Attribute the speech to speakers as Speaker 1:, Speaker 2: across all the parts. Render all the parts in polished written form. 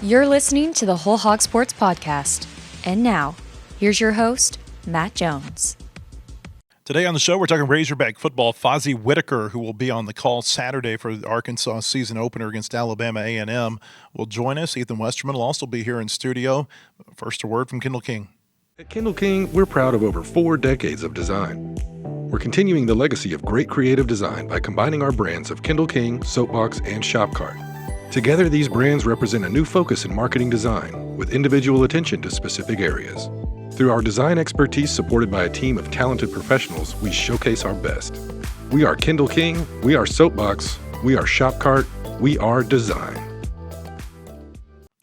Speaker 1: You're listening to the Whole Hog Sports Podcast. And now, here's your host, Matt Jones.
Speaker 2: Today on the show, we're talking Razorback football. Fozzy Whittaker, who will be on the call Saturday for the Arkansas season opener against Alabama A&M, will join us. Ethan Westerman will also be here in studio. First, a word from Kendall King.
Speaker 3: At Kendall King, we're proud of over 4 decades of design. We're continuing the legacy of great creative design by combining our brands of Kendall King, Soapbox, and Shopcart. Together, these brands represent a new focus in marketing design with individual attention to specific areas. Through our design expertise supported by a team of talented professionals, we showcase our best. We are Kendall King, we are Soapbox, we are Shopcart, we are design.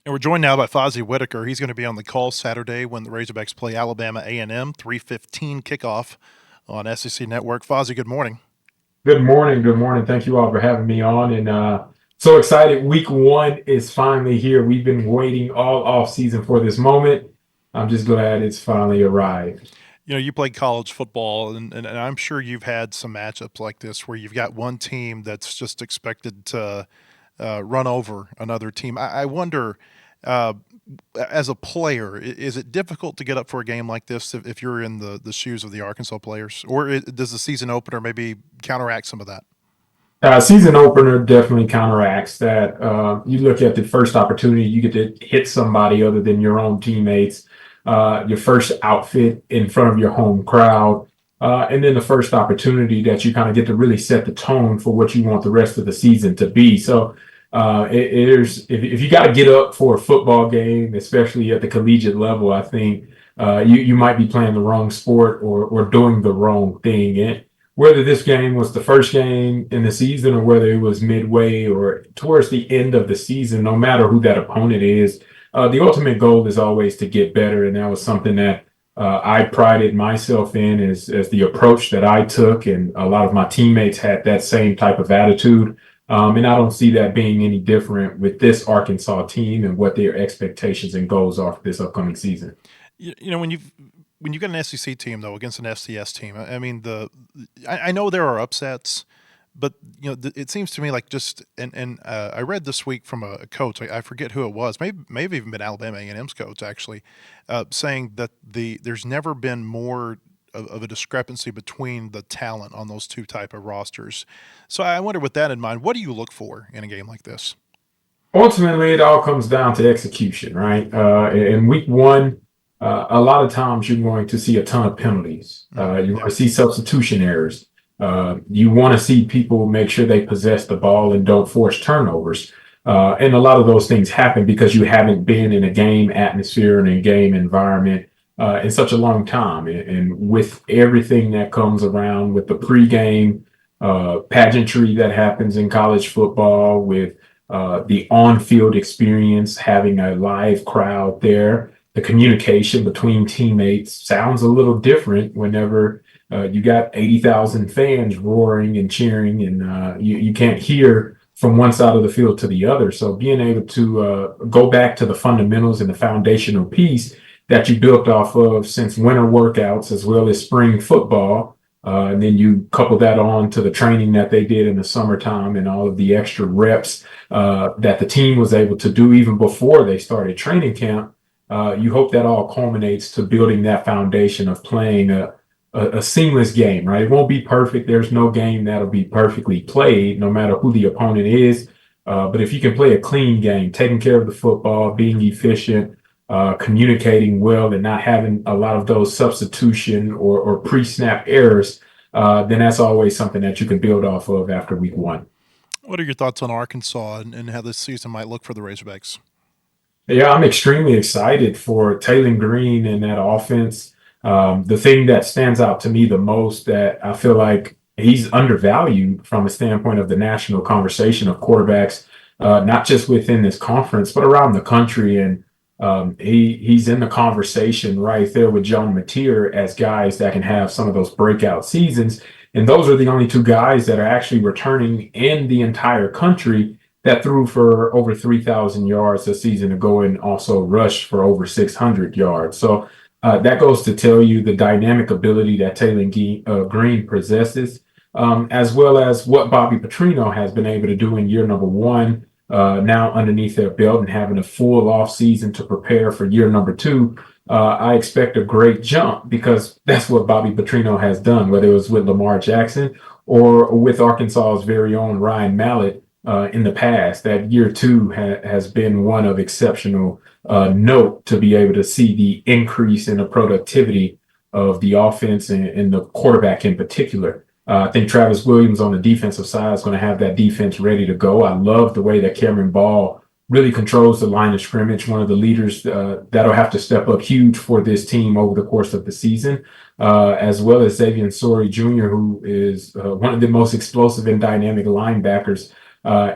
Speaker 2: And we're joined now by Fozzy Whittaker. He's going to be on the call Saturday when the Razorbacks play Alabama A&M, 3:15 kickoff on SEC Network. Fozzy, good morning.
Speaker 4: Good morning. Good morning. Thank you all for having me on. And so excited. Week 1 is finally here. We've been waiting all off season for this moment. I'm just glad it's finally arrived.
Speaker 2: You know, you played college football, and I'm sure you've had some matchups like this where you've got one team that's just expected to run over another team. I wonder, as a player, is it difficult to get up for a game like this if you're in the shoes of the Arkansas players? Or does the season opener maybe counteract some of that?
Speaker 4: Season opener definitely counteracts that. You look at the first opportunity, you get to hit somebody other than your own teammates. Your first outfit in front of your home crowd, and then the first opportunity that you kind of get to really set the tone for what you want the rest of the season to be. So if you got to get up for a football game, especially at the collegiate level, I think you might be playing the wrong sport or doing the wrong thing. And whether this game was the first game in the season or whether it was midway or towards the end of the season, no matter who that opponent is, the ultimate goal is always to get better, and that was something that I prided myself in as the approach that I took, and a lot of my teammates had that same type of attitude, and I don't see that being any different with this Arkansas team and what their expectations and goals are for this upcoming season.
Speaker 2: You know, when you get an SEC team though against an FCS team, I mean I know there are upsets. But, you know, it seems to me like just and I read this week from a coach, I forget who it was, maybe even been Alabama A&M's coach actually, saying that there's never been more of a discrepancy between the talent on those two type of rosters. So I wonder, with that in mind, what do you look for in a game like this?
Speaker 4: Ultimately, it all comes down to execution, right? In week 1, a lot of times you're going to see a ton of penalties. You're going to see substitution errors. You want to see people make sure they possess the ball and don't force turnovers. And a lot of those things happen because you haven't been in a game atmosphere and a game environment in such a long time. And with everything that comes around with the pregame pageantry that happens in college football, with the on-field experience, having a live crowd there, the communication between teammates sounds a little different whenever you got 80,000 fans roaring and cheering, and you can't hear from one side of the field to the other. So being able to go back to the fundamentals and the foundational piece that you built off of since winter workouts as well as spring football, and then you couple that on to the training that they did in the summertime and all of the extra reps that the team was able to do even before they started training camp. You hope that all culminates to building that foundation of playing a seamless game, right? It won't be perfect. There's no game that'll be perfectly played, no matter who the opponent is. But if you can play a clean game, taking care of the football, being efficient, communicating well, and not having a lot of those substitution or pre-snap errors, then that's always something that you can build off of after week 1.
Speaker 2: What are your thoughts on Arkansas and how this season might look for the Razorbacks?
Speaker 4: Yeah, I'm extremely excited for Taylor Green and that offense. The thing that stands out to me the most, that I feel like he's undervalued from a standpoint of the national conversation of quarterbacks, not just within this conference, but around the country. And he's in the conversation right there with John Mateer as guys that can have some of those breakout seasons. And those are the only 2 guys that are actually returning in the entire country that threw for over 3,000 yards a season ago and also rushed for over 600 yards. So that goes to tell you the dynamic ability that Taylor Green possesses, as well as what Bobby Petrino has been able to do in year number 1, now underneath their belt and having a full off season to prepare for year number 2, I expect a great jump because that's what Bobby Petrino has done, whether it was with Lamar Jackson or with Arkansas's very own Ryan Mallett in the past. That year 2 has been one of exceptional note to be able to see the increase in the productivity of the offense and the quarterback in particular. I think Travis Williams on the defensive side is going to have that defense ready to go. I love the way that Cameron Ball really controls the line of scrimmage, one of the leaders that'll have to step up huge for this team over the course of the season, as well as Xavier Sori Jr., who is one of the most explosive and dynamic linebackers,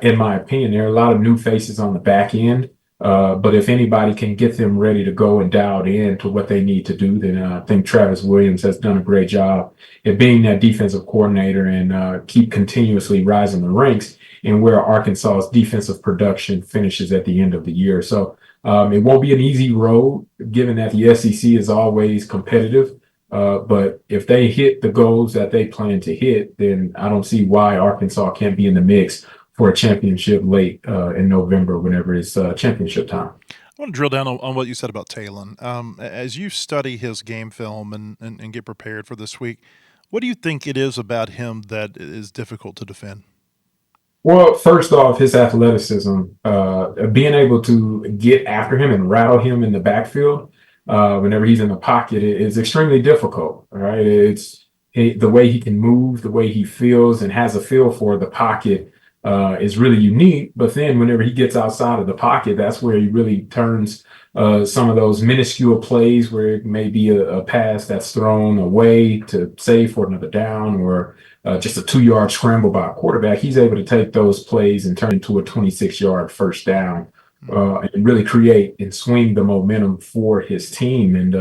Speaker 4: in my opinion. There are a lot of new faces on the back end. But if anybody can get them ready to go and dialed in to what they need to do, then I think Travis Williams has done a great job at being that defensive coordinator and keep continuously rising the ranks and where Arkansas's defensive production finishes at the end of the year. So it won't be an easy road, given that the SEC is always competitive. But if they hit the goals that they plan to hit, then I don't see why Arkansas can't be in the mix for a championship late in November, whenever it's championship time.
Speaker 2: I want to drill down on what you said about Talon. As you study his game film and get prepared for this week, what do you think it is about him that is difficult to defend?
Speaker 4: Well, first off, his athleticism, being able to get after him and rattle him in the backfield whenever he's in the pocket is extremely difficult, right? The way he can move, the way he feels and has a feel for the pocket is really unique. But then whenever he gets outside of the pocket, that's where he really turns some of those minuscule plays where it may be a pass that's thrown away to save for another down or just a 2-yard scramble by a quarterback. He's able to take those plays and turn into a 26-yard first down and really create and swing the momentum for his team. And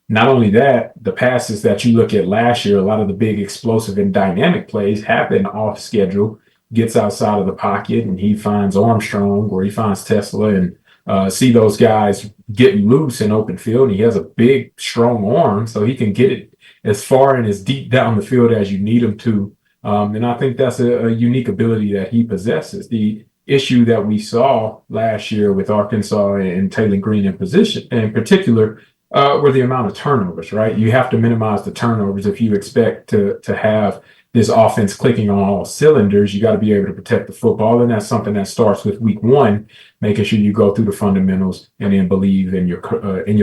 Speaker 4: not only that, the passes that you look at last year, a lot of the big explosive and dynamic plays have been off schedule, gets outside of the pocket and he finds Armstrong or he finds Tesla and see those guys getting loose in open field. And he has a big, strong arm, so he can get it as far and as deep down the field as you need him to. And I think that's a unique ability that he possesses. The issue that we saw last year with Arkansas and Taylor Green in particular were the amount of turnovers, right? You have to minimize the turnovers if you expect to have this offense clicking on all cylinders. You got to be able to protect the football, and that's something that starts with week 1, making sure you go through the fundamentals and then believe in your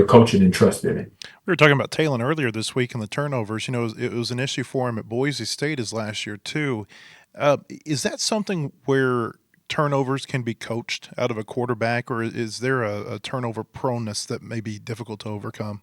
Speaker 4: coaching and trust in it.
Speaker 2: We were talking about Talon earlier this week and the turnovers. You know, it was an issue for him at Boise State as last year too. Is that something where turnovers can be coached out of a quarterback, or is there a turnover proneness that may be difficult to overcome?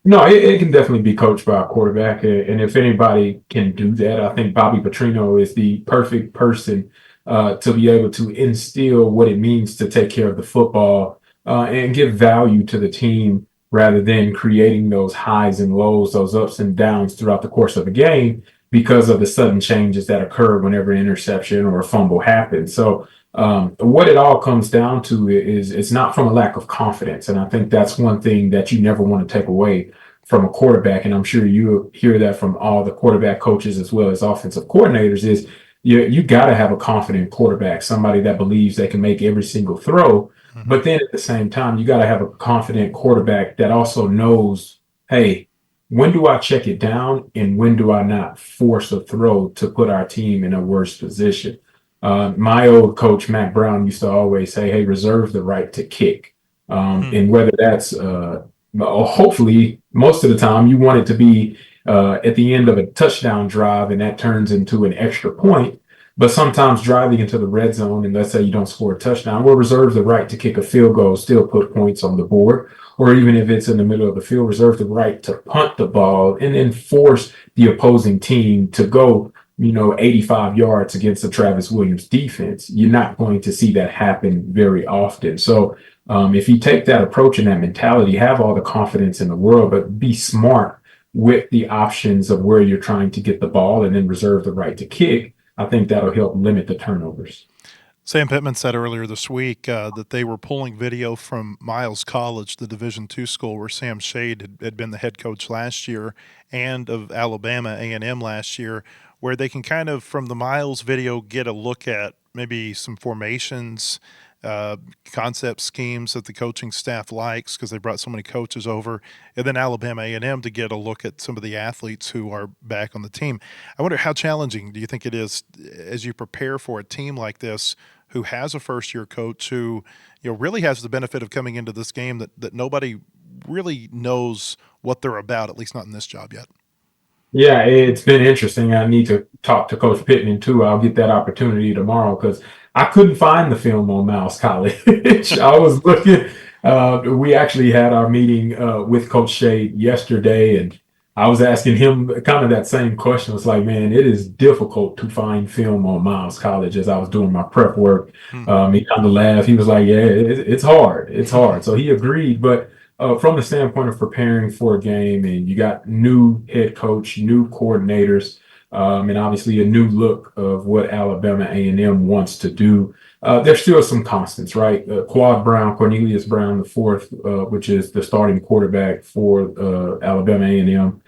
Speaker 4: No, it can definitely be coached by a quarterback. And if anybody can do that, I think Bobby Petrino is the perfect person to be able to instill what it means to take care of the football and give value to the team rather than creating those highs and lows, those ups and downs throughout the course of a game because of the sudden changes that occur whenever an interception or a fumble happens. So what it all comes down to is it's not from a lack of confidence. And I think that's one thing that you never want to take away from a quarterback. And I'm sure you hear that from all the quarterback coaches as well as offensive coordinators is you got to have a confident quarterback, somebody that believes they can make every single throw. Mm-hmm. But then at the same time, you got to have a confident quarterback that also knows, hey, when do I check it down and when do I not force a throw to put our team in a worse position? My old coach, Matt Brown, used to always say, hey, reserve the right to kick. And whether that's hopefully most of the time you want it to be at the end of a touchdown drive and that turns into an extra point. But sometimes driving into the red zone and let's say you don't score a touchdown, we'll reserve the right to kick a field goal, still put points on the board. Or even if it's in the middle of the field, reserve the right to punt the ball and then force the opposing team to go 85 yards against the Travis Williams defense. You're not going to see that happen very often. So if you take that approach and that mentality, have all the confidence in the world, but be smart with the options of where you're trying to get the ball and then reserve the right to kick, I think that'll help limit the turnovers.
Speaker 2: Sam Pittman said earlier this week that they were pulling video from Miles College, the Division II school where Sam Shade had been the head coach last year, and of Alabama A&M last year, where they can kind of, from the Miles video, get a look at maybe some formations, concept schemes that the coaching staff likes because they brought so many coaches over, and then Alabama A&M to get a look at some of the athletes who are back on the team. I wonder how challenging do you think it is as you prepare for a team like this who has a first-year coach who really has the benefit of coming into this game that nobody really knows what they're about, at least not in this job yet.
Speaker 4: Yeah, it's been interesting. I need to talk to Coach Pittman too. I'll get that opportunity tomorrow because I couldn't find the film on Miles College. I was looking. We actually had our meeting with Coach Shade yesterday, and I was asking him kind of that same question. It's like, man, it is difficult to find film on Miles College as I was doing my prep work. He kind of laughed. He was like, yeah, it's hard. It's hard. So he agreed, but from the standpoint of preparing for a game, and you got new head coach, new coordinators, and obviously a new look of what Alabama A&M wants to do. There's still some constants, right? Cornelius Brown, the fourth, which is the starting quarterback for Alabama A&M.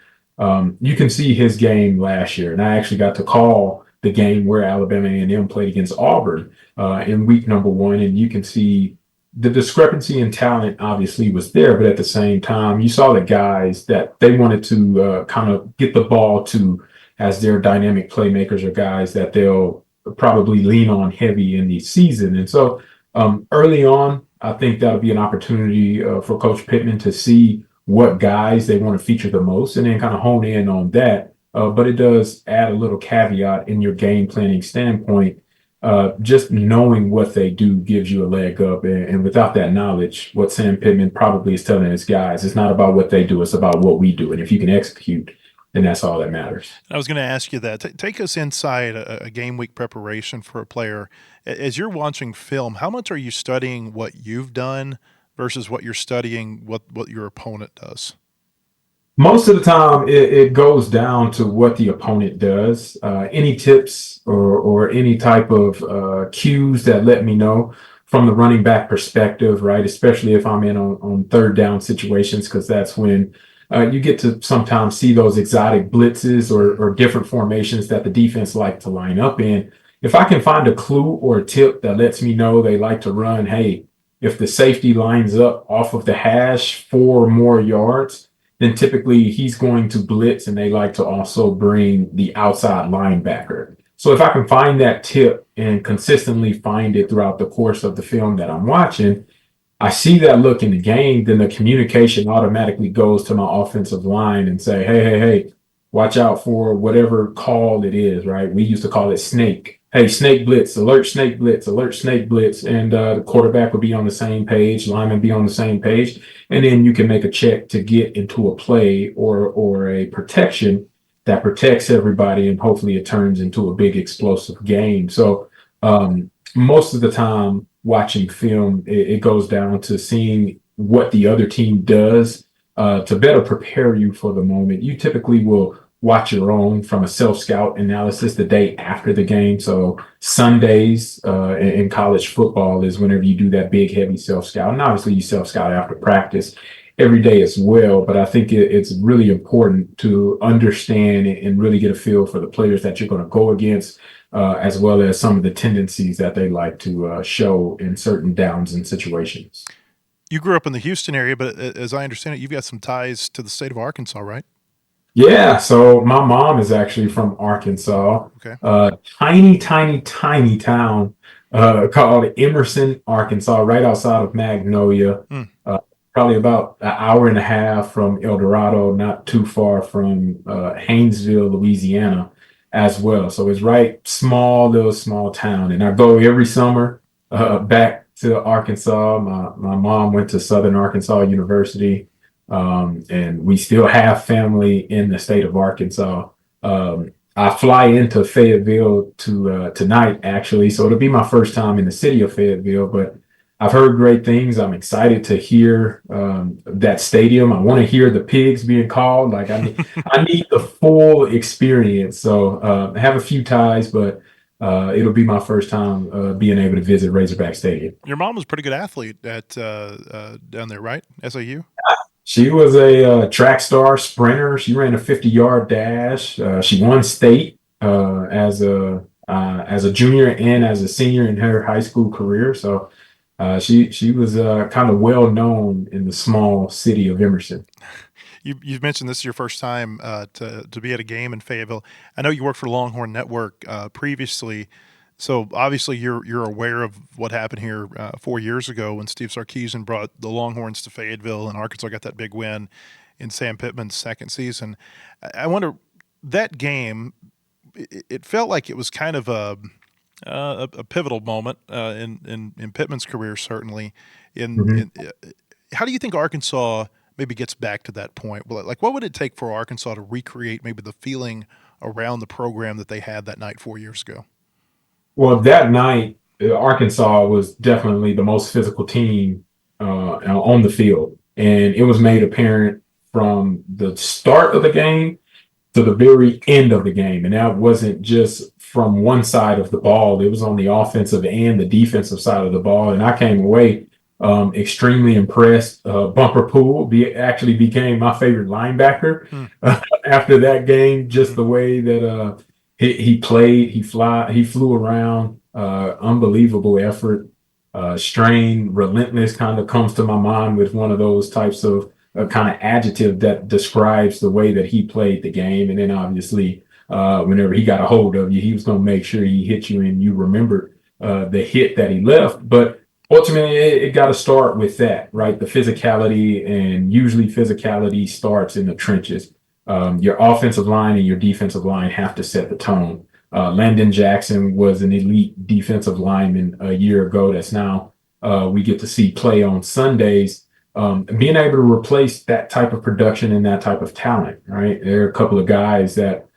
Speaker 4: You can see his game last year, and I actually got to call the game where Alabama A&M played against Auburn in week number 1, and you can see the discrepancy in talent obviously was there, but at the same time, you saw the guys that they wanted to kind of get the ball to as their dynamic playmakers or guys that they'll probably lean on heavy in the season. And so early on, I think that'll be an opportunity for Coach Pittman to see what guys they want to feature the most and then kind of hone in on that. But it does add a little caveat in your game planning standpoint. Just knowing what they do gives you a leg up. And without that knowledge, what Sam Pittman probably is telling his guys, it's not about what they do, it's about what we do. And if you can execute, then that's all that matters.
Speaker 2: I was going to ask you that. Take us inside a game week preparation for a player. As you're watching film, how much are you studying what you've done versus what you're studying what your opponent does?
Speaker 4: Most of the time, it goes down to what the opponent does. Any tips or any type of cues that let me know from the running back perspective, right? Especially if I'm in on third down situations, because that's when you get to sometimes see those exotic blitzes or different formations that the defense like to line up in. If I can find a clue or a tip that lets me know they like to run, hey, if the safety lines up off of the hash 4 or more yards, then typically he's going to blitz, and they like to also bring the outside linebacker. So if I can find that tip and consistently find it throughout the course of the film that I'm watching, I see that look in the game, then the communication automatically goes to my offensive line and say, hey, watch out for whatever call it is, right? We used to call it snake. Hey, snake blitz, alert snake blitz, alert snake blitz. And the quarterback will be on the same page, lineman be on the same page. And then you can make a check to get into a play or a protection that protects everybody. And hopefully it turns into a big explosive game. So most of the time watching film, it goes down to seeing what the other team does to better prepare you for the moment. You typically will watch your own from a self-scout analysis the day after the game. So Sundays in college football is whenever you do that big, heavy self-scout. And obviously you self-scout after practice every day as well. But I think it's really important to understand and really get a feel for the players that you're going to go against, as well as some of the tendencies that they like to show in certain downs and situations.
Speaker 2: You grew up in the Houston area, but as I understand it, you've got some ties to the state of Arkansas, right?
Speaker 4: Yeah, so my mom is actually from Arkansas.
Speaker 2: Okay.
Speaker 4: Tiny town called Emerson, Arkansas, right outside of Magnolia. Probably about an hour and a half from El Dorado, not too far from Haynesville, Louisiana as well. So it's right, little small town. And I go every summer back to Arkansas. My mom went to Southern Arkansas University. And we still have family in the state of Arkansas. I fly into Fayetteville tonight, actually, so it'll be my first time in the city of Fayetteville, but I've heard great things. I'm excited to hear that stadium. I want to hear the pigs being called. Like I need the full experience. So I have a few ties, but it'll be my first time being able to visit Razorback Stadium.
Speaker 2: Your mom was a pretty good athlete at down there, right? SAU?
Speaker 4: She was a track star sprinter. She ran a 50-yard dash. She won state as a as a junior and as a senior in her high school career. So she was kind of well known in the small city of Emerson.
Speaker 2: You've mentioned this is your first time to be at a game in Fayetteville. I know you worked for Longhorn Network previously, so obviously you're aware of what happened here 4 years ago when Steve Sarkisian brought the Longhorns to Fayetteville and Arkansas got that big win in Sam Pittman's second season. I wonder, that game, it felt like it was kind of a pivotal moment in Pittman's career, certainly. How do you think Arkansas maybe gets back to that point? Like, what would it take for Arkansas to recreate maybe the feeling around the program that they had that night 4 years ago?
Speaker 4: Well, that night, Arkansas was definitely the most physical team on the field. And it was made apparent from the start of the game to the very end of the game. And that wasn't just from one side of the ball. It was on the offensive and the defensive side of the ball. And I came away extremely impressed. Bumper Poole actually became my favorite linebacker after that game. Just the way that he played, he flew around, unbelievable effort, strain, relentless kind of comes to my mind with one of those types of kind of adjective that describes the way that he played the game. And then obviously, whenever he got a hold of you, he was going to make sure he hit you and you remembered the hit that he left. But ultimately, it got to start with that, right? The physicality, and usually physicality starts in the trenches. Your offensive line and your defensive line have to set the tone. Landon Jackson was an elite defensive lineman a year ago that's now we get to see play on Sundays. Being able to replace that type of production and that type of talent, right? There are a couple of guys that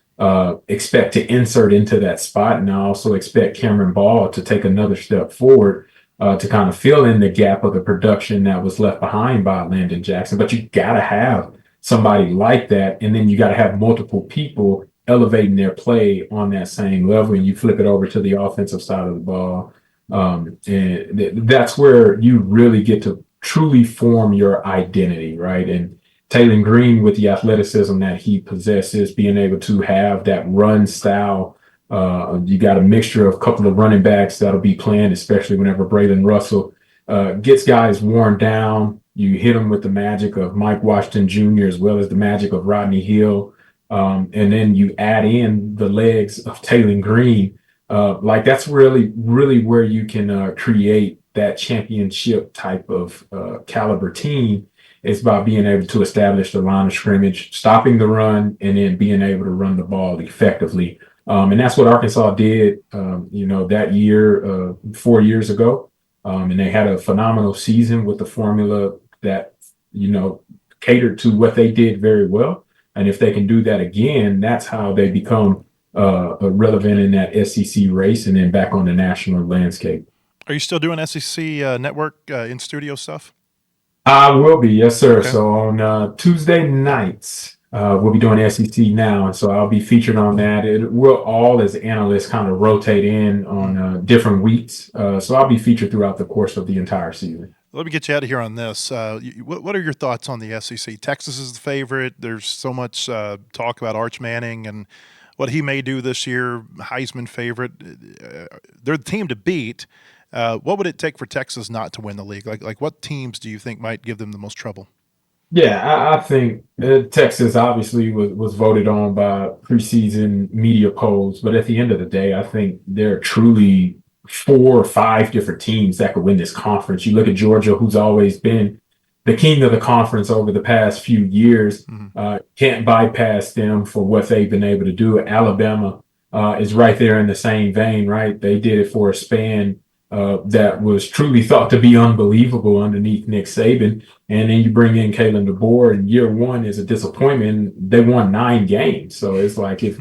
Speaker 4: expect to insert into that spot, and I also expect Cameron Ball to take another step forward to kind of fill in the gap of the production that was left behind by Landon Jackson. But you got to have somebody like that, and then you got to have multiple people elevating their play on that same level, and you flip it over to the offensive side of the ball. And that's where you really get to truly form your identity, right? And Taylor Green, with the athleticism that he possesses, being able to have that run style. You got a mixture of a couple of running backs that'll be playing, especially whenever Braylon Russell gets guys worn down. You hit them with the magic of Mike Washington Jr. as well as the magic of Rodney Hill. And then you add in the legs of Taylor Green. Like that's really, really where you can create that championship type of caliber team, is by being able to establish the line of scrimmage, stopping the run, and then being able to run the ball effectively. And that's what Arkansas did, that year, 4 years ago. And they had a phenomenal season with the formula that, catered to what they did very well. And if they can do that again, that's how they become relevant in that SEC race and then back on the national landscape.
Speaker 2: Are you still doing SEC network in-studio stuff?
Speaker 4: I will be, yes, sir.
Speaker 2: Okay.
Speaker 4: So on Tuesday nights, we'll be doing SEC now, and so I'll be featured on that. We'll all, as analysts, kind of rotate in on different weeks. So I'll be featured throughout the course of the entire season.
Speaker 2: Let me get you out of here on this. What are your thoughts on the SEC? Texas is the favorite. There's so much talk about Arch Manning and what he may do this year. Heisman favorite. They're the team to beat. What would it take for Texas not to win the league? Like what teams do you think might give them the most trouble?
Speaker 4: Yeah, I think Texas obviously was voted on by preseason media polls, but at the end of the day, I think there are truly 4 or 5 different teams that could win this conference. You look at Georgia, who's always been the king of the conference over the past few years. Can't bypass them for what they've been able to do. Alabama is right there in the same vein, right? They did it for a span that was truly thought to be unbelievable underneath Nick Saban. And then you bring in Kalen DeBoer, and year one is a disappointment. They won 9 games. So it's like if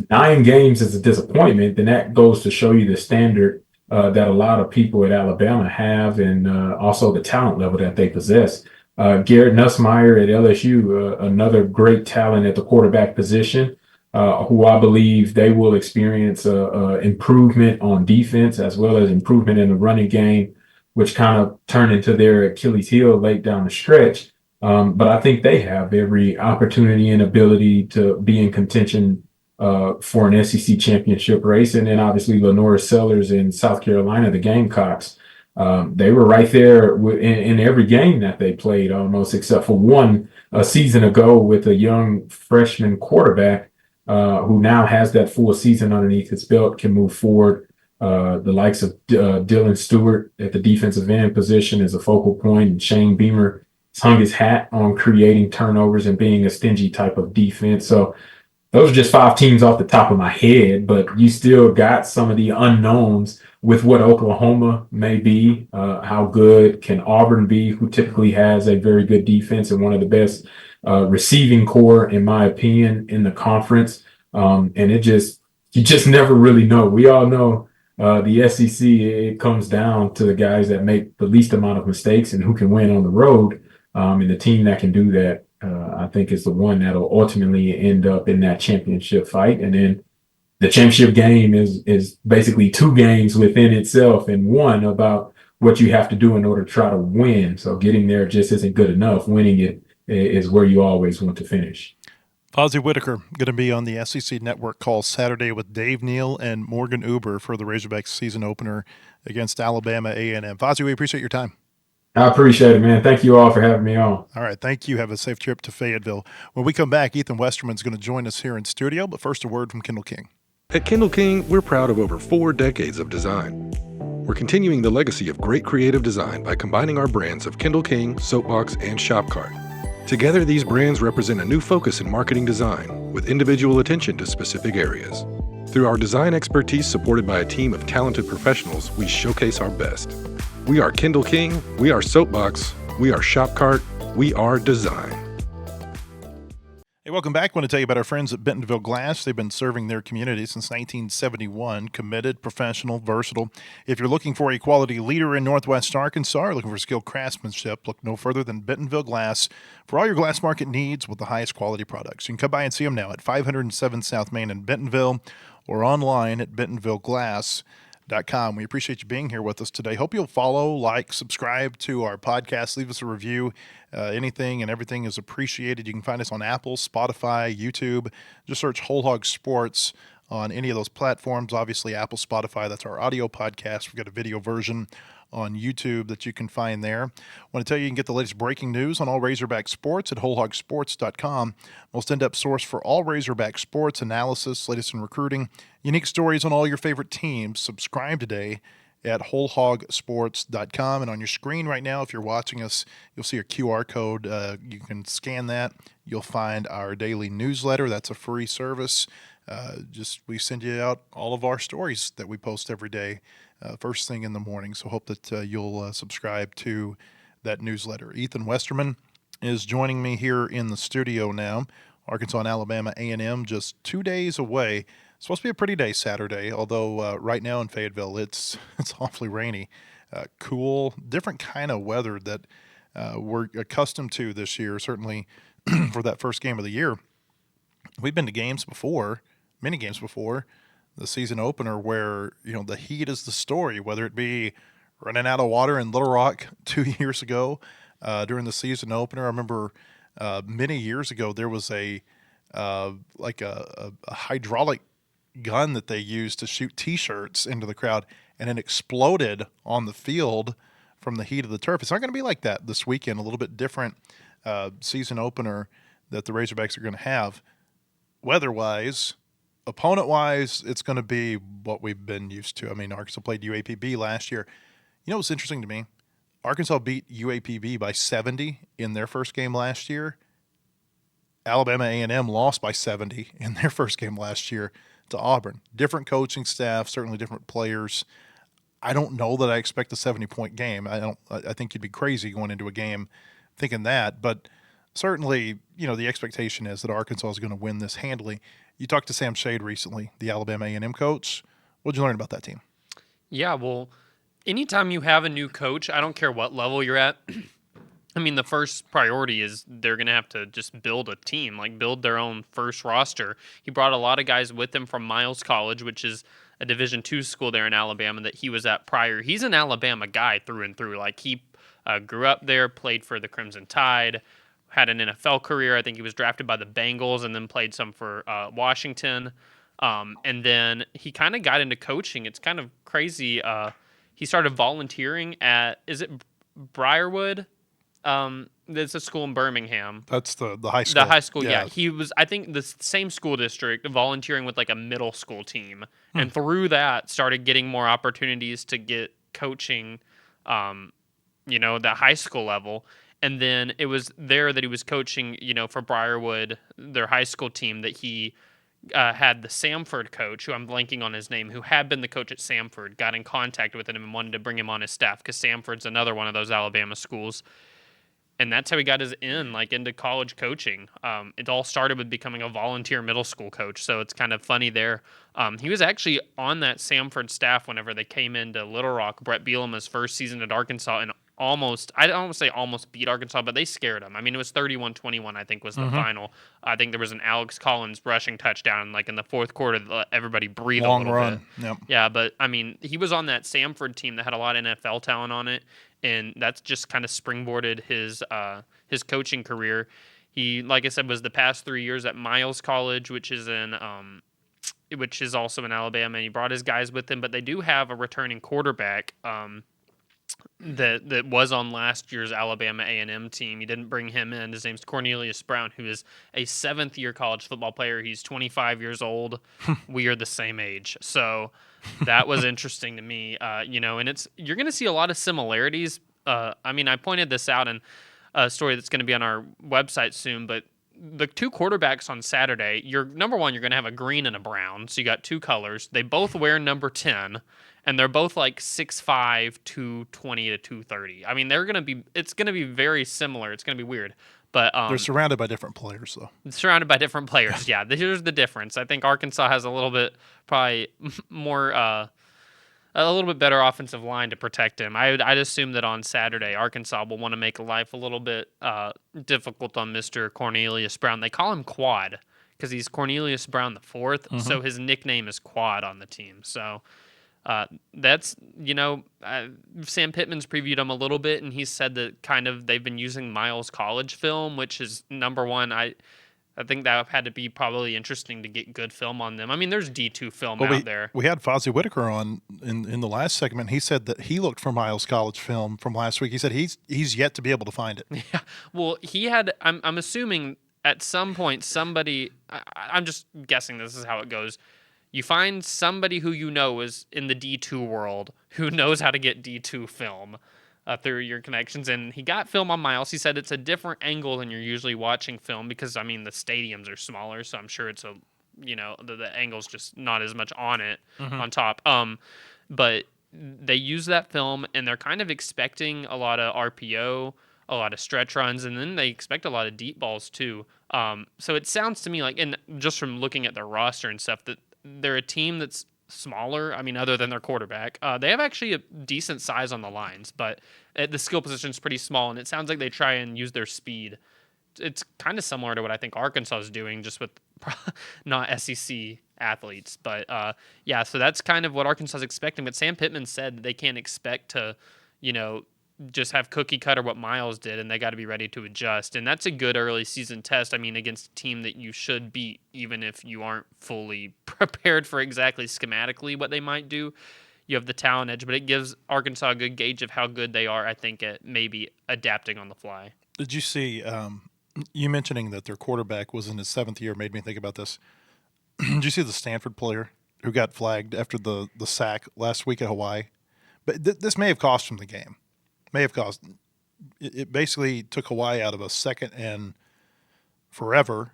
Speaker 4: 9 games is a disappointment, then that goes to show you the standard that a lot of people at Alabama have, and also the talent level that they possess. Garrett Nussmeier at LSU, another great talent at the quarterback position. Who I believe they will experience improvement on defense as well as improvement in the running game, which kind of turned into their Achilles heel late down the stretch. But I think they have every opportunity and ability to be in contention for an SEC championship race. And then obviously Lenora Sellers in South Carolina, the Gamecocks. They were right there in every game that they played, almost except for one a season ago with a young freshman quarterback who now has that full season underneath his belt, can move forward. The likes of Dylan Stewart at the defensive end position is a focal point, and Shane Beamer has hung his hat on creating turnovers and being a stingy type of defense. So those are just 5 teams off the top of my head, but you still got some of the unknowns with what Oklahoma may be. How good can Auburn be, who typically has a very good defense and one of the best receiving core, in my opinion, in the conference. And you just never really know. We all know the SEC, it comes down to the guys that make the least amount of mistakes and who can win on the road. And the team that can do that, I think, is the one that'll ultimately end up in that championship fight. And then the championship game is basically 2 games within itself, and one about what you have to do in order to try to win. So getting there just isn't good enough. Winning it is where you always want to finish.
Speaker 2: Fozzy Whittaker going to be on the SEC Network call Saturday with Dave Neal and Morgan Uber for the Razorbacks season opener against Alabama A&M. Fozzy, we appreciate your time.
Speaker 4: I appreciate it, man. Thank you all for having me on.
Speaker 2: All right. Thank you. Have a safe trip to Fayetteville. When we come back, Ethan Westerman's going to join us here in studio, but first a word from Kendall King.
Speaker 3: At Kendall King, we're proud of over 4 decades of design. We're continuing the legacy of great creative design by combining our brands of Kendall King, Soapbox, and Shopcart. Together, these brands represent a new focus in marketing design with individual attention to specific areas. Through our design expertise supported by a team of talented professionals, we showcase our best. We are Kendall King, we are Soapbox, we are Shopcart, we are design.
Speaker 2: Hey, welcome back. I want to tell you about our friends at Bentonville Glass. They've been serving their community since 1971. Committed, professional, versatile. If you're looking for a quality leader in Northwest Arkansas or looking for skilled craftsmanship, look no further than Bentonville Glass for all your glass market needs with the highest quality products. You can come by and see them now at 507 South Main in Bentonville or online at bentonvilleglass.com. We appreciate you being here with us today. Hope you'll follow, like, subscribe to our podcast, leave us a review. Anything and everything is appreciated. You can find us on Apple, Spotify, YouTube. Just search Whole Hog Sports on any of those platforms. Obviously, Apple, Spotify, that's our audio podcast. We've got a video version on YouTube that you can find there. I want to tell you, you can get the latest breaking news on all Razorback sports at wholehogsports.com. Most in-depth source for all Razorback sports, analysis, latest in recruiting, unique stories on all your favorite teams. Subscribe today at wholehogsports.com. And on your screen right now, if you're watching us, you'll see a QR code. You can scan that. You'll find our daily newsletter. That's a free service. We send you out all of our stories that we post every day, first thing in the morning. So hope that you'll subscribe to that newsletter. Ethan Westerman is joining me here in the studio now. Arkansas and Alabama A&M just 2 days away. It's supposed to be a pretty day Saturday, although right now in Fayetteville it's awfully rainy. Cool, different kind of weather that we're accustomed to this year, certainly for that first game of the year. We've been to games before, many games before, the season opener where, the heat is the story, whether it be running out of water in Little Rock 2 years ago during the season opener. I remember many years ago there was a hydraulic gun that they used to shoot T-shirts into the crowd, and it exploded on the field from the heat of the turf. It's not going to be like that this weekend. A little bit different season opener that the Razorbacks are going to have. Weather-wise, opponent-wise, it's going to be what we've been used to. I mean, Arkansas played UAPB last year. You know what's interesting to me? Arkansas beat UAPB by 70 in their first game last year. Alabama A&M lost by 70 in their first game last year to Auburn. Different coaching staff, certainly different players. I don't know that I expect a 70-point game. I think you'd be crazy going into a game thinking that, but certainly, the expectation is that Arkansas is going to win this handily. You talked to Sam Shade recently, the Alabama A&M coach. What did you learn about that team?
Speaker 5: Yeah, well, anytime you have a new coach, I don't care what level you're at, I mean, the first priority is they're going to have to just build a team, build their own first roster. He brought a lot of guys with him from Miles College, which is a Division II school there in Alabama that he was at prior. He's an Alabama guy through and through. He grew up there, played for the Crimson Tide, had an NFL career. I think he was drafted by the Bengals and then played some for Washington. And then he kind of got into coaching. It's kind of crazy. He started volunteering at, is it Briarwood? There's a school in Birmingham.
Speaker 2: That's the high school.
Speaker 5: The high school, yeah. He was, I think, the same school district volunteering with like a middle school team. And through that, started getting more opportunities to get coaching, the high school level. And then it was there that he was coaching, for Briarwood, their high school team, that he had the Samford coach, who I'm blanking on his name, who had been the coach at Samford, got in contact with him and wanted to bring him on his staff because Samford's another one of those Alabama schools. And that's how he got his into college coaching. It all started with becoming a volunteer middle school coach, so it's kind of funny there. He was actually on that Samford staff whenever they came into Little Rock, Brett Bielema's first season at Arkansas, and I don't want to say almost beat Arkansas, but they scared him. I mean, it was 31-21, I think, was the final. I think there was an Alex Collins rushing touchdown, in the fourth quarter, that let everybody breathe
Speaker 2: Long
Speaker 5: a little
Speaker 2: run.
Speaker 5: bit.
Speaker 2: Yep.
Speaker 5: Yeah, but, I mean, he was on that Samford team that had a lot of NFL talent on it, and that's just kind of springboarded his coaching career. He, like I said, was the past 3 years at Miles College, which is also in Alabama, and he brought his guys with him, but they do have a returning quarterback, that was on last year's Alabama A&M team. He didn't bring him in. His name's Cornelius Brown, who is a seventh-year college football player. He's 25 years old. We are the same age. So that was interesting to me, and you're going to see a lot of similarities. I pointed this out in a story that's going to be on our website soon, but the two quarterbacks on Saturday, number one, you're going to have a green and a brown. So you got two colors. They both wear number 10. And they're both 6'5", 220 to 230. I mean, it's going to be very similar. It's going to be weird. But
Speaker 2: they're surrounded by different players, though.
Speaker 5: Surrounded by different players, yeah. Here's the difference. I think Arkansas has a little bit, probably more, a little bit better offensive line to protect him. I'd assume that on Saturday, Arkansas will want to make life a little bit difficult on Mr. Cornelius Brown. They call him Quad because he's Cornelius Brown the fourth, so his nickname is Quad on the team. So... that's, Sam Pittman's previewed him a little bit, and he said that they've been using Miles College film, which is number one. I think that had to be probably interesting to get good film on them. I mean, there's D2 film out there.
Speaker 2: We had Fozzy Whittaker on in the last segment. He said that he looked for Miles College film from last week. He said he's yet to be able to find it.
Speaker 5: Yeah. Well, he had, I'm assuming at some point somebody, I'm just guessing this is how it goes. You find somebody who is in the D2 world who knows how to get D2 film through your connections. And he got film on Miles. He said it's a different angle than you're usually watching film because, the stadiums are smaller. So I'm sure it's the angle's just not as much on it on top. But they use that film and they're kind of expecting a lot of RPO, a lot of stretch runs, and then they expect a lot of deep balls too. So it sounds to me and just from looking at their roster and stuff, that they're a team that's smaller. Other than their quarterback, they have actually a decent size on the lines, but the skill position is pretty small, and it sounds like they try and use their speed. It's kind of similar to what I think Arkansas is doing, just with not SEC athletes. But so that's kind of what Arkansas is expecting. But Sam Pittman said that they can't expect to, just have cookie cutter what Miles did, and they got to be ready to adjust. And that's a good early season test. Against a team that you should beat, even if you aren't fully prepared for exactly schematically what they might do. You have the talent edge, but it gives Arkansas a good gauge of how good they are, I think, at maybe adapting on the fly.
Speaker 2: Did you see, you mentioning that their quarterback was in his seventh year made me think about this. Did you see the Stanford player who got flagged after the sack last week at Hawaii? But this may have cost him the game. It basically took Hawaii out of a second and forever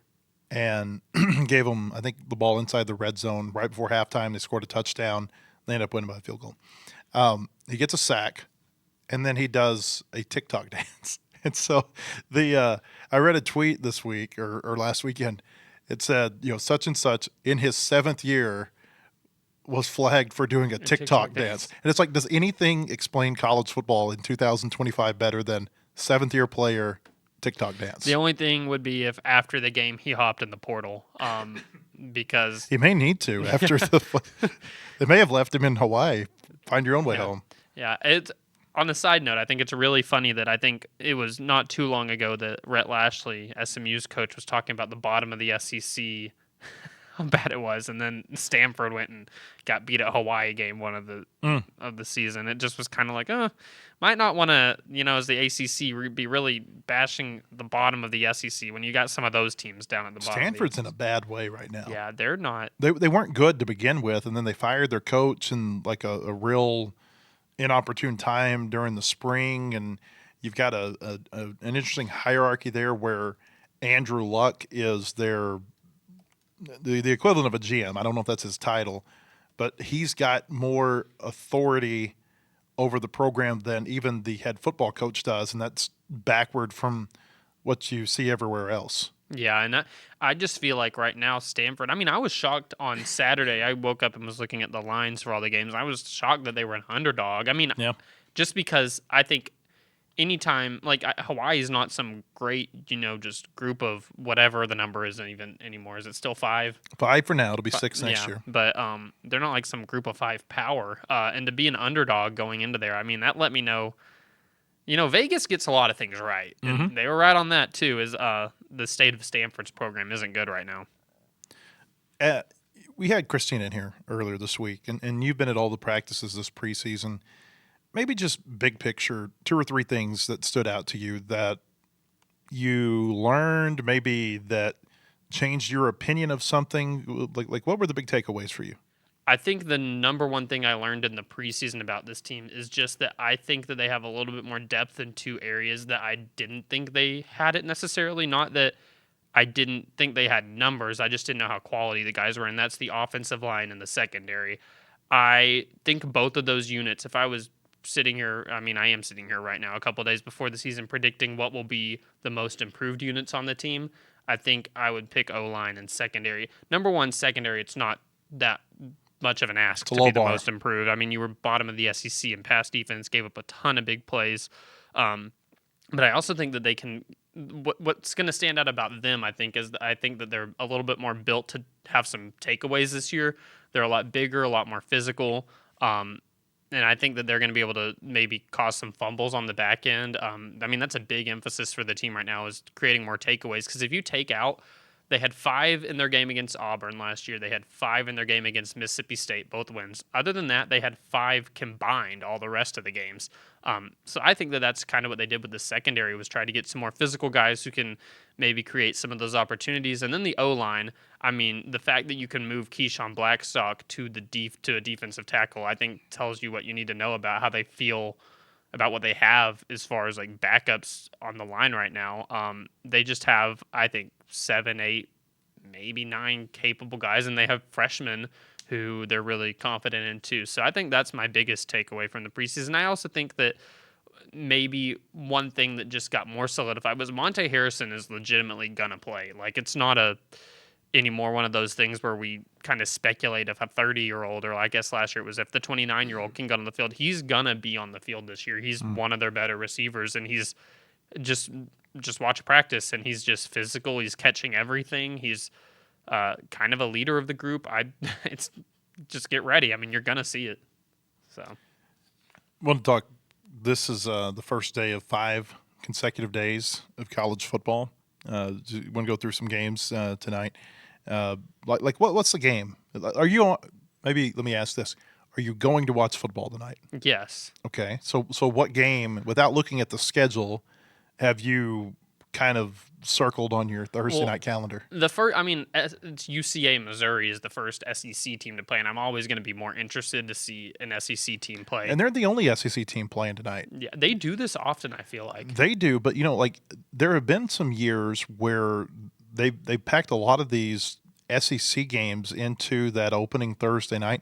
Speaker 2: and gave them, I think, the ball inside the red zone right before halftime. They scored a touchdown. They ended up winning by a field goal. He gets a sack, and then he does a TikTok dance. And so I read a tweet this week or last weekend. It said, such and such in his seventh year was flagged for doing a TikTok dance. And it's does anything explain college football in 2025 better than seventh-year player TikTok dance?
Speaker 5: The only thing would be if after the game he hopped in the portal, because
Speaker 2: he may need to after they may have left him in Hawaii. Find your own way home.
Speaker 5: Yeah, On the side note, I think it's really funny that I think it was not too long ago that Rhett Lashley, SMU's coach, was talking about the bottom of the SEC, how bad it was, and then Stanford went and got beat at Hawaii game one of the season. It just was kind of like, might not want to, as the ACC, be really bashing the bottom of the SEC when you got some of those teams down at the bottom.
Speaker 2: Stanford's in a bad way right now.
Speaker 5: Yeah, they're not.
Speaker 2: They weren't good to begin with, and then they fired their coach in like a real inopportune time during the spring, and you've got an interesting hierarchy there where Andrew Luck is the equivalent of a GM. I don't know if that's his title, but he's got more authority over the program than even the head football coach does, and that's backward from what you see everywhere else.
Speaker 5: Yeah, and I just feel like right now Stanford, I was shocked on Saturday. I woke up and was looking at the lines for all the games. I was shocked that they were an underdog. Just because I think anytime, Hawaii is not some great, just group of whatever the number isn't even anymore. Is it still 5?
Speaker 2: 5 for now. It'll be 6 next year.
Speaker 5: But they're not like some group of 5 power. And to be an underdog going into there, that let me know, Vegas gets a lot of things right. And they were right on that, too, is the state of Stanford's program isn't good right now.
Speaker 2: We had Christine in here earlier this week, and you've been at all the practices this preseason. Maybe just big picture, 2 or 3 things that stood out to you that you learned, maybe that changed your opinion of something. Like what were the big takeaways for you?
Speaker 5: I think the number one thing I learned in the preseason about this team is just that I think that they have a little bit more depth in 2 areas that I didn't think they had it necessarily. Not that I didn't think they had numbers. I just didn't know how quality the guys were, and that's the offensive line and the secondary. I think both of those units, if I was sitting here, I am sitting here right now a couple of days before the season predicting what will be the most improved units on the team, I think I would pick O-line and secondary. Number one, secondary, it's not that much of an ask to be the most improved. You were bottom of the SEC in pass defense, gave up a ton of big plays. But I also think that they can what's going to stand out about them, I think that they're a little bit more built to have some takeaways this year. They're a lot bigger, a lot more physical. And I think that they're going to be able to maybe cause some fumbles on the back end. That's a big emphasis for the team right now, is creating more takeaways. Because if you take out, they had 5 in their game against Auburn last year. They had 5 in their game against Mississippi State, both wins. Other than that, they had 5 combined all the rest of the games. So I think that that's kind of what they did with the secondary, was try to get some more physical guys who can maybe create some of those opportunities. And then the O-line, the fact that you can move Keyshawn Blackstock to a defensive tackle, I think tells you what you need to know about how they feel about what they have as far as like backups on the line right now. They just have, I think, 7, 8, maybe 9 capable guys, and they have freshmen who they're really confident in too. So I think that's my biggest takeaway from the preseason. I also think that maybe one thing that just got more solidified was Monte Harrison is legitimately gonna play. Like, it's not anymore one of those things where we kind of speculate if a 30-year-old, or I guess last year it was if the 29-year-old can get on the field. He's gonna be on the field this year. He's one of their better receivers, and he's just watch practice, and he's just physical. He's catching everything. He's kind of a leader of the group. It's just get ready. You're gonna see it. So,
Speaker 2: I want to talk. This is the first day of 5 consecutive days of college football. Want to go through some games tonight. What's the game? Are you? Maybe let me ask this: are you going to watch football tonight?
Speaker 5: Yes.
Speaker 2: Okay. So what game, without looking at the schedule, have you kind of circled on your Thursday night calendar?
Speaker 5: The first, it's UCA Missouri is the first SEC team to play, and I'm always going to be more interested to see an SEC team play.
Speaker 2: And they're the only SEC team playing tonight.
Speaker 5: Yeah, they do this often, I feel like.
Speaker 2: They do, but there have been some years where they packed a lot of these SEC games into that opening Thursday night.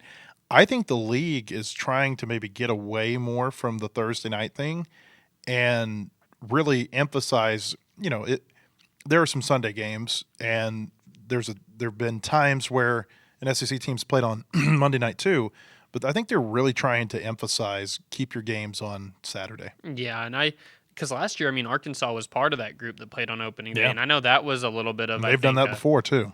Speaker 2: I think the league is trying to maybe get away more from the Thursday night thing and really emphasize, there are some Sunday games, and there have been times where an SEC team's played on Monday night too, but I think they're really trying to emphasize keep your games on Saturday.
Speaker 5: Yeah, and because last year, Arkansas was part of that group that played on opening day, and I know that was a little bit of.
Speaker 2: They've done that before too.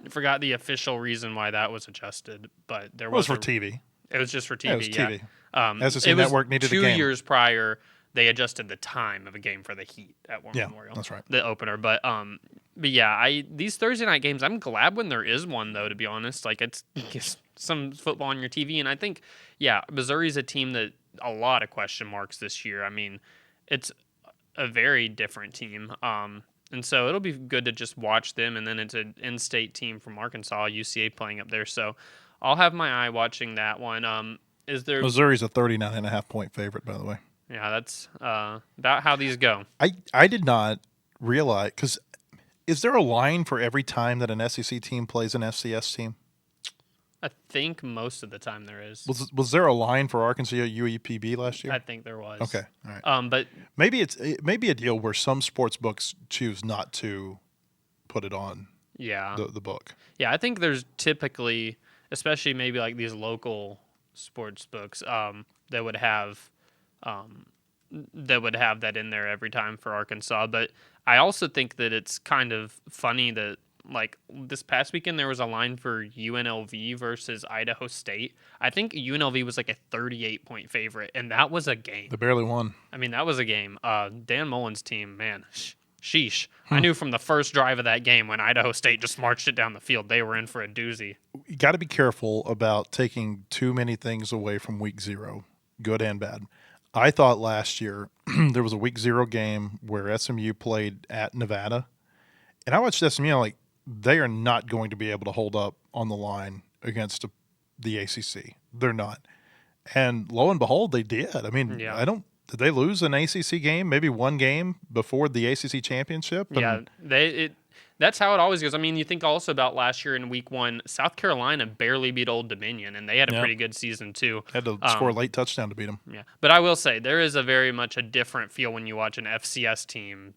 Speaker 5: I forgot the official reason why that was adjusted, but there
Speaker 2: was for TV.
Speaker 5: It was just for TV.
Speaker 2: Yeah, it was TV. SEC
Speaker 5: it was
Speaker 2: Network needed a
Speaker 5: 2
Speaker 2: game.
Speaker 5: years prior. They adjusted the time of a game for the Heat at War
Speaker 2: Yeah,
Speaker 5: Memorial.
Speaker 2: that's right.
Speaker 5: The opener, but yeah, these Thursday night games, I'm glad when there is one though. To be honest, like it's some football on your TV, and I think Missouri's a team that a lot of question marks this year. I mean, it's a very different team, and so it'll be good to just watch them. And then it's an in-state team from Arkansas, UCA playing up there, so I'll have my eye watching that one. Is there
Speaker 2: Missouri's a 39.5-point favorite, by the way.
Speaker 5: Yeah, that's about how these go.
Speaker 2: I did not realize, because is there a line for every time that an SEC team plays an FCS team?
Speaker 5: I think most of the time there is.
Speaker 2: Was there a line for Arkansas UEPB last year?
Speaker 5: I think there was.
Speaker 2: Okay, all right.
Speaker 5: But
Speaker 2: maybe it may be a deal where some sports books choose not to put it on the book.
Speaker 5: Yeah, I think there's typically, especially maybe like these local sports books, that would have that in there every time for Arkansas. But I also think that it's kind of funny that, like, this past weekend there was a line for UNLV versus Idaho State. I think UNLV was like a 38-point favorite, and that was a game.
Speaker 2: They barely won.
Speaker 5: I mean, that was a game. Dan Mullen's team, man, sheesh. I knew from the first drive of that game when Idaho State just marched it down the field, they were in for a doozy.
Speaker 2: You got to be careful about taking too many things away from week 0, good and bad. I thought last year there was a week 0 game where SMU played at Nevada, and I watched SMU like they are not going to be able to hold up on the line against the ACC. They're not. And lo and behold, they did. I mean, did they lose an ACC game, maybe one game before the ACC championship? And
Speaker 5: that's how it always goes. I mean, you think also about last year in week 1, South Carolina barely beat Old Dominion, and they had a pretty good season too.
Speaker 2: Had to score a late touchdown to beat them.
Speaker 5: Yeah, but I will say there is a very much a different feel when you watch an FCS team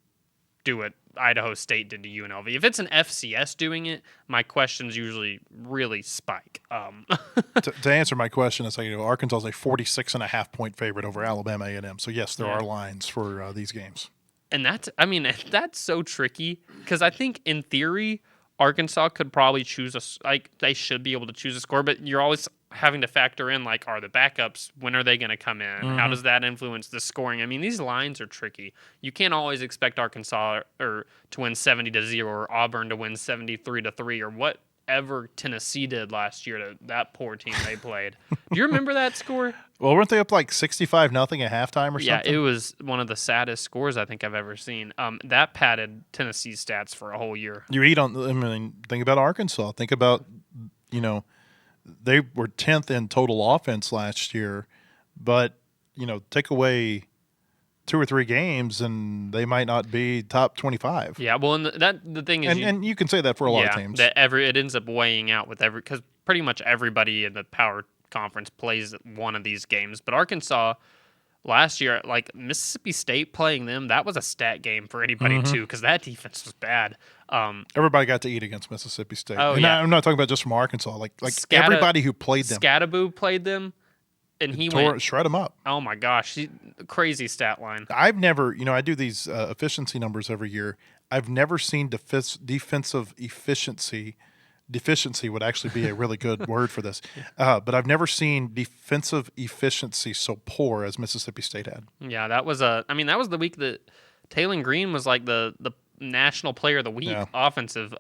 Speaker 5: do what Idaho State did to UNLV. If it's an FCS doing it, my questions usually really spike.
Speaker 2: To answer my question, it's like, Arkansas is a 46.5-point favorite over Alabama A&M. So yes, there are lines for these games.
Speaker 5: And that's so tricky because I think in theory Arkansas could probably they should be able to choose a score, but you're always having to factor in, like, are the backups, when are they going to come in? Mm-hmm. How does that influence the scoring? I mean, these lines are tricky. You can't always expect Arkansas to win 70-0 or Auburn to win 73-3 or whatever Tennessee did last year to that poor team they played. Do you remember that score?
Speaker 2: Well, weren't they up like 65-0 at halftime or something?
Speaker 5: Yeah, it was one of the saddest scores I think I've ever seen. That padded Tennessee's stats for a whole year.
Speaker 2: Think about Arkansas. Think about, they were 10th in total offense last year, but, take away 2 or 3 games and they might not be top 25.
Speaker 5: Yeah, well, and the thing is,
Speaker 2: and you can say that for a lot of teams.
Speaker 5: It ends up weighing out with because pretty much everybody in the power conference plays one of these games. But Arkansas last year, like Mississippi State playing them, that was a stat game for anybody too, because that defense was bad.
Speaker 2: Everybody got to eat against Mississippi State.
Speaker 5: Oh,
Speaker 2: I'm not talking about just from Arkansas. Like everybody who played them.
Speaker 5: Scattaboo played them, and he
Speaker 2: shred them up.
Speaker 5: Oh my gosh, crazy stat line.
Speaker 2: I've never, I do these efficiency numbers every year. I've never seen defensive efficiency. Deficiency would actually be a really good word for this. But I've never seen defensive efficiency so poor as Mississippi State had.
Speaker 5: Yeah, that was the week that Taylon Green was like the national player of the week offensive.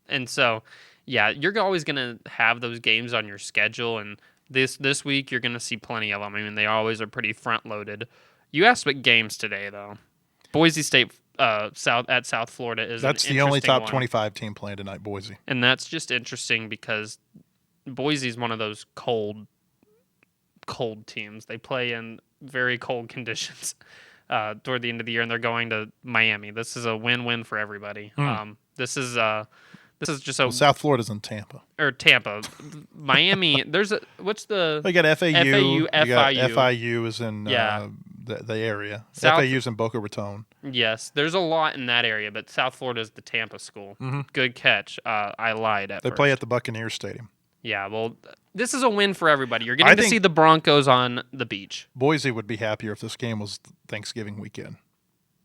Speaker 5: And so, you're always going to have those games on your schedule. And this week, you're going to see plenty of them. I mean, they always are pretty front-loaded. You asked what games today, though. Boise State South Florida is
Speaker 2: that's the only top 25 team playing tonight, Boise.
Speaker 5: And that's just interesting because Boise is one of those cold teams. They play in very cold conditions toward the end of the year, and they're going to Miami. This is a win-win for everybody. This is just a
Speaker 2: South Florida's in Tampa.
Speaker 5: Or Tampa. Miami, what's the
Speaker 2: they got FAU.
Speaker 5: FAU.
Speaker 2: FIU is in the area. FAU's in Boca Raton.
Speaker 5: Yes, there's a lot in that area, but South Florida is the Tampa school. Mm-hmm. Good catch. I lied at
Speaker 2: They
Speaker 5: first.
Speaker 2: play at the Buccaneers Stadium.
Speaker 5: Yeah, well, this is a win for everybody. You're getting to see the Broncos on the beach.
Speaker 2: Boise would be happier if this game was Thanksgiving weekend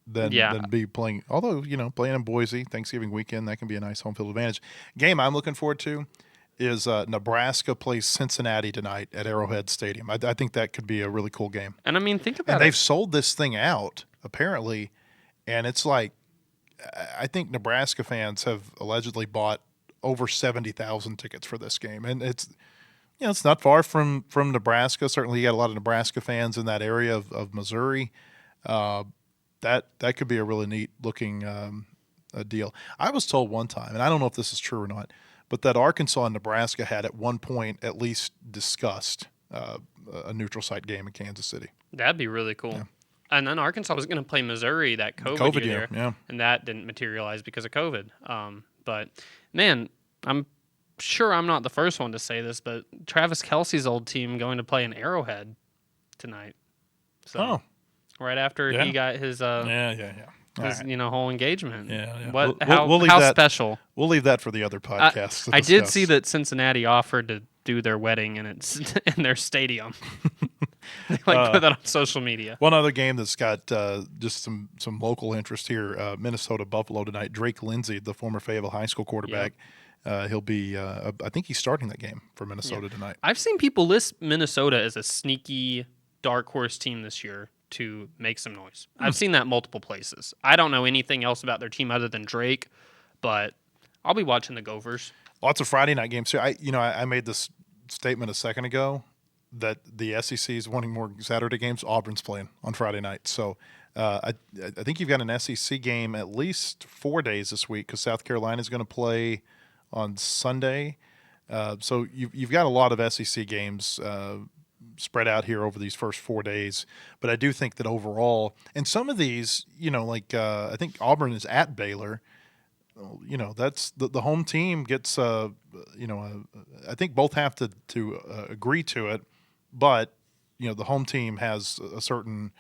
Speaker 2: than be playing. Although, playing in Boise, Thanksgiving weekend, that can be a nice home field advantage. Game I'm looking forward to is Nebraska plays Cincinnati tonight at Arrowhead Stadium. I think that could be a really cool game.
Speaker 5: And I mean, think about
Speaker 2: And
Speaker 5: it.
Speaker 2: they've sold this thing out, apparently, and it's like, I think Nebraska fans have allegedly bought over 70,000 tickets for this game. And it's, it's not far from Nebraska. Certainly you got a lot of Nebraska fans in that area of Missouri. That could be a really neat looking deal. I was told one time, and I don't know if this is true or not, but that Arkansas and Nebraska had at one point at least discussed a neutral site game in Kansas City.
Speaker 5: That'd be really cool.
Speaker 2: Yeah.
Speaker 5: And then Arkansas was going to play Missouri that COVID year,
Speaker 2: yeah.
Speaker 5: and that didn't materialize because of COVID. But, man, I'm sure I'm not the first one to say this, but Travis Kelce's old team going to play in Arrowhead tonight. So right after he got his his whole engagement.
Speaker 2: Yeah.
Speaker 5: What?
Speaker 2: We'll leave
Speaker 5: how
Speaker 2: that,
Speaker 5: special?
Speaker 2: We'll leave that for the other podcast.
Speaker 5: I did see that Cincinnati offered to do their wedding and it's in their stadium. They put that on social media.
Speaker 2: One other game that's got just some local interest here: Minnesota Buffalo tonight. Drake Lindsey, the former Fayetteville High School quarterback, he'll be. I think he's starting that game for Minnesota tonight.
Speaker 5: I've seen people list Minnesota as a sneaky dark horse team this year to make some noise. I've seen that multiple places. I don't know anything else about their team other than Drake, but I'll be watching the Gophers.
Speaker 2: Lots of Friday night games too. I made this statement a second ago that the SEC is wanting more Saturday games. Auburn's playing on Friday night, so I think you've got an SEC game at least 4 days this week because South Carolina is going to play on Sunday. So you've got a lot of SEC games spread out here over these first 4 days. But I do think that overall, and some of these, I think Auburn is at Baylor. That's the home team gets. I think both have to agree to it, but the home team has a certain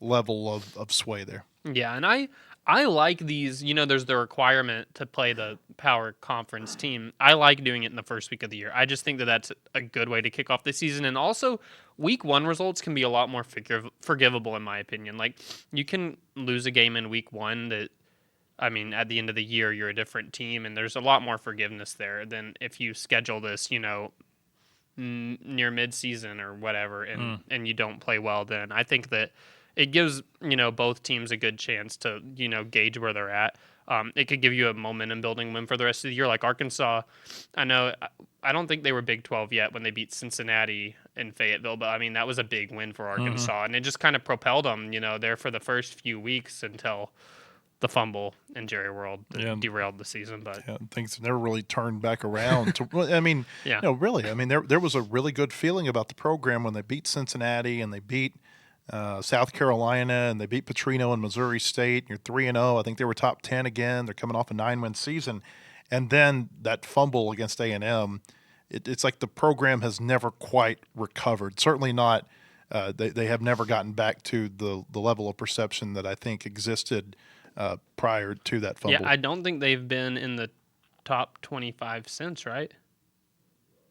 Speaker 2: level of sway there.
Speaker 5: Yeah, and I like these. There's the requirement to play the power conference team. I like doing it in the first week of the year. I just think that that's a good way to kick off the season. And also, week one results can be a lot more forgivable, in my opinion. Like, you can lose a game in week one that, at the end of the year, you're a different team, and there's a lot more forgiveness there than if you schedule this, near mid-season or whatever, and you don't play well then. I think that it gives, both teams a good chance to, gauge where they're at. It could give you a momentum-building win for the rest of the year. Like Arkansas, I don't think they were Big 12 yet when they beat Cincinnati in Fayetteville, but, that was a big win for Arkansas, and it just kind of propelled them, there for the first few weeks until the fumble in Jerry World derailed the season. But
Speaker 2: things never really turned back around. Really. There was a really good feeling about the program when they beat Cincinnati and they beat South Carolina and they beat Petrino and Missouri State. You're 3-0. I think they were top 10 again. They're coming off a 9-win season. And then that fumble against A&M, it's like the program has never quite recovered. Certainly not. They have never gotten back to the level of perception that I think existed prior to that fumble.
Speaker 5: Yeah, I don't think they've been in the top 25 since, right?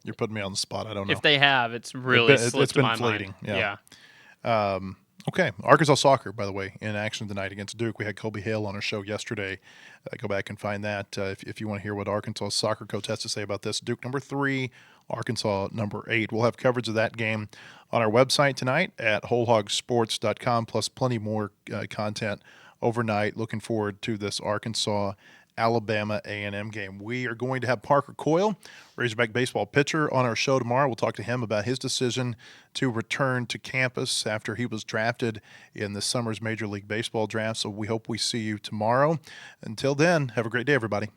Speaker 2: You're putting me on the spot. I don't know.
Speaker 5: If they have, it's really slipped my
Speaker 2: fleeting.
Speaker 5: mind.
Speaker 2: Yeah. Okay. Arkansas soccer, by the way, in action tonight against Duke. We had Kobe Hale on our show yesterday. Go back and find that if you want to hear what Arkansas soccer coach has to say about this. Duke number 3, Arkansas number 8. We'll have coverage of that game on our website tonight at wholehogsports.com, plus plenty more content overnight. Looking forward to this Arkansas-Alabama A&M game. We are going to have Parker Coyle, Razorback baseball pitcher, on our show tomorrow. We'll talk to him about his decision to return to campus after he was drafted in this summer's Major League Baseball draft. So we hope we see you tomorrow. Until then, have a great day, everybody.